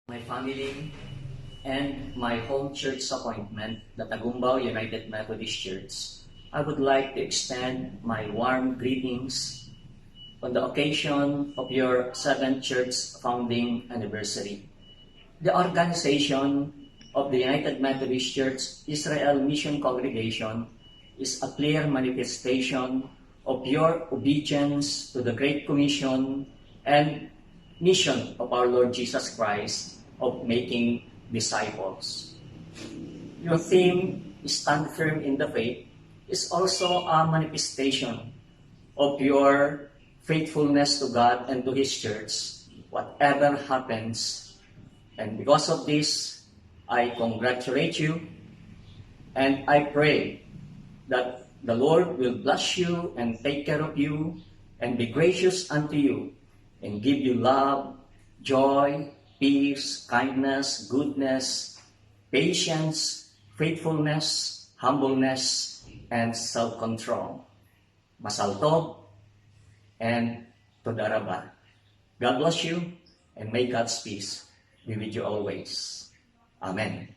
My family and my home church appointment, the Tagumbao United Methodist Church, I would like to extend my warm greetings on the occasion of your 7th church founding anniversary. The organization of the United Methodist Church Israel Mission Congregation is a clear manifestation of your obedience to the Great Commission and mission of our Lord Jesus Christ of making disciples. Your theme, Stand Firm in the Faith, is also a manifestation of your faithfulness to God and to His church, whatever happens. And because of this, I congratulate you and I pray that the Lord will bless you and take care of you and be gracious unto you and give you love, joy, peace, kindness, goodness, patience, faithfulness, humbleness, and self-control. Masal tov and toda rabah. God bless you and may God's peace be with you always. Amen.